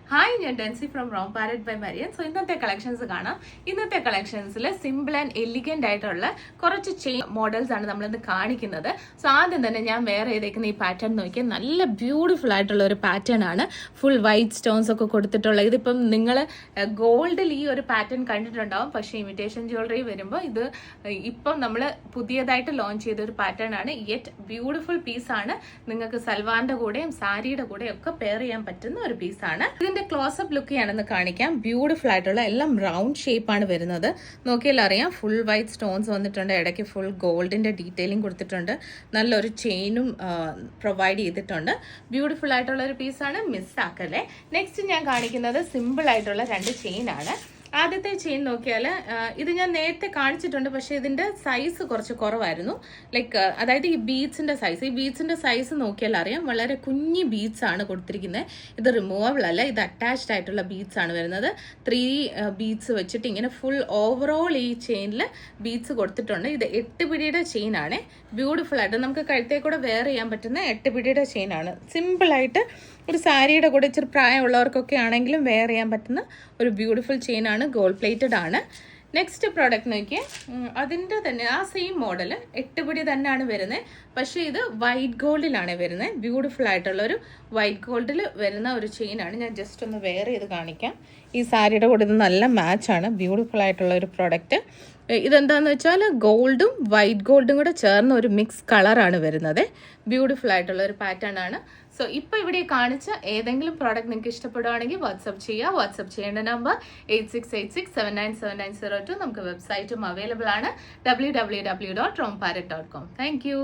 Hi, ഞാൻ Densy from Rome Parrot by Marian. So ഇന്നത്തെ collections കാണാം. ഇന്നത്തെ കളക്ഷൻസിൽ സിമ്പിൾ ആൻഡ് എലിഗന്റ് ആയിട്ടുള്ള കുറച്ച് ചെയിൻ മോഡൽസ് ആണ് നമ്മളിന്ന് കാണിക്കുന്നത്. സോ ആദ്യം തന്നെ ഞാൻ വേറെ ചെയ്തേക്കുന്ന ഈ പാറ്റേൺ നോക്കിയാൽ നല്ല ബ്യൂട്ടിഫുൾ ആയിട്ടുള്ള ഒരു പാറ്റേൺ ആണ്. ഫുൾ വൈറ്റ് സ്റ്റോൺസ് ഒക്കെ കൊടുത്തിട്ടുള്ള ഇതിപ്പം നിങ്ങൾ ഗോൾഡിൽ ഈ ഒരു പാറ്റേൺ കണ്ടിട്ടുണ്ടാവും. പക്ഷേ ഇമിറ്റേഷൻ ജ്വല്ലറി വരുമ്പോൾ ഇത് ഇപ്പം നമ്മൾ പുതിയതായിട്ട് ലോഞ്ച് ചെയ്ത ഒരു പാറ്റേൺ ആണ്. യെറ്റ് ബ്യൂട്ടിഫുൾ പീസാണ്. നിങ്ങൾക്ക് സൽവാറിന്റെ കൂടെയും സാരിയുടെ കൂടെയും ഒക്കെ പെയർ ചെയ്യാൻ പറ്റുന്ന ഒരു പീസാണ്. ഇതിന്റെ ക്ലോസപ്പ് ലുക്ക് ഞാനൊന്ന് കാണിക്കാം. ബ്യൂട്ടിഫുൾ ആയിട്ടുള്ള എല്ലാം റൗണ്ട് ഷേപ്പ് ആണ് വരുന്നത്. നോക്കിയാൽ അറിയാം, ഫുൾ വൈറ്റ് സ്റ്റോൺസ് വന്നിട്ടുണ്ട്. ഇടയ്ക്ക് ഫുൾ ഗോൾഡിന്റെ ഡീറ്റെയിലിംഗ് കൊടുത്തിട്ടുണ്ട്. നല്ലൊരു ചെയിനും പ്രൊവൈഡ് ചെയ്തിട്ടുണ്ട്. ബ്യൂട്ടിഫുൾ ആയിട്ടുള്ള ഒരു പീസാണ്, മിസ്സാക്കല്ലേ. നെക്സ്റ്റ് ഞാൻ കാണിക്കുന്നത് സിമ്പിൾ ആയിട്ടുള്ള രണ്ട് ചെയിൻ ആണ്. ആദ്യത്തെ ചെയിൻ നോക്കിയാൽ ഇത് ഞാൻ നേരത്തെ കാണിച്ചിട്ടുണ്ട്, പക്ഷേ ഇതിന്റെ സൈസ് കുറച്ച് കുറവായിരുന്നു. ലൈക്ക് അതായത് ഈ ബീഡ്സിന്റെ സൈസ് നോക്കിയാൽ അറിയാം, വളരെ കുഞ്ഞി ബീഡ്സ് ആണ് കൊടുത്തിരിക്കുന്നത്. ഇത് റിമൂവബിൾ അല്ല, ഇത് അറ്റാച്ച്ഡ് ആയിട്ടുള്ള ബീഡ്സ് ആണ് വരുന്നത്. 3 ബീഡ്സ് വെച്ചിട്ട് ഇങ്ങനെ ഫുൾ ഓവറോൾ ഈ ചെയിനിൽ ബീഡ്സ് കൊടുത്തിട്ടുണ്ട്. ഇത് 8 പിടിയുടെ ചെയിൻ ആണ്. ബ്യൂട്ടിഫുൾ ആയിട്ട് നമുക്ക് കഴുത്തേ കൂടെ വെയർ ചെയ്യാൻ പറ്റുന്ന 8 പിടിയുടെ ചെയിൻ ആണ്. സിമ്പിൾ ആയിട്ട് ഒരു സാരിയുടെ കൂടെ ഇച്ചിരി പ്രായമുള്ളവർക്കൊക്കെ ആണെങ്കിലും വെയർ ചെയ്യാൻ പറ്റുന്ന ഒരു ബ്യൂട്ടിഫുൾ ചെയിൻ ആണ്. ഗോൾഡ് പ്ലേറ്റഡ് ആണ്. നെക്സ്റ്റ് പ്രോഡക്റ്റ് നോക്കിയാൽ അതിൻ്റെ തന്നെ ആ സെയിം മോഡൽ 8 പിടി തന്നെയാണ് വരുന്നത്. പക്ഷേ ഇത് വൈറ്റ് ഗോൾഡിലാണ് വരുന്നത്. ബ്യൂട്ടിഫുൾ ആയിട്ടുള്ള ഒരു വൈറ്റ് ഗോൾഡിൽ വരുന്ന ഒരു ചെയിൻ ആണ്. ഞാൻ ജസ്റ്റ് ഒന്ന് വെയർ ചെയ്ത് കാണിക്കാം. ഈ സാരിയുടെ കൂടെ ഇത് നല്ല മാച്ചാണ്. ബ്യൂട്ടിഫുൾ ആയിട്ടുള്ള ഒരു പ്രോഡക്റ്റ്. ഇതെന്താണെന്ന് വെച്ചാൽ ഗോൾഡും വൈറ്റ് ഗോൾഡും കൂടെ ചേർന്ന ഒരു മിക്സ് കളറാണ് വരുന്നത്. ബ്യൂട്ടിഫുൾ ആയിട്ടുള്ള ഒരു പാറ്റേൺ ആണ്. സോ ഇപ്പോൾ ഇവിടെ കാണിച്ച ഏതെങ്കിലും പ്രോഡക്റ്റ് നിങ്ങൾക്ക് ഇഷ്ടപ്പെടുകയാണെങ്കിൽ വാട്സപ്പ് ചെയ്യുക. വാട്സപ്പ് ചെയ്യേണ്ട നമ്പർ 8686797902. നമുക്ക് വെബ്സൈറ്റും അവൈലബിൾ ആണ്, www.romparet.com. Thank you.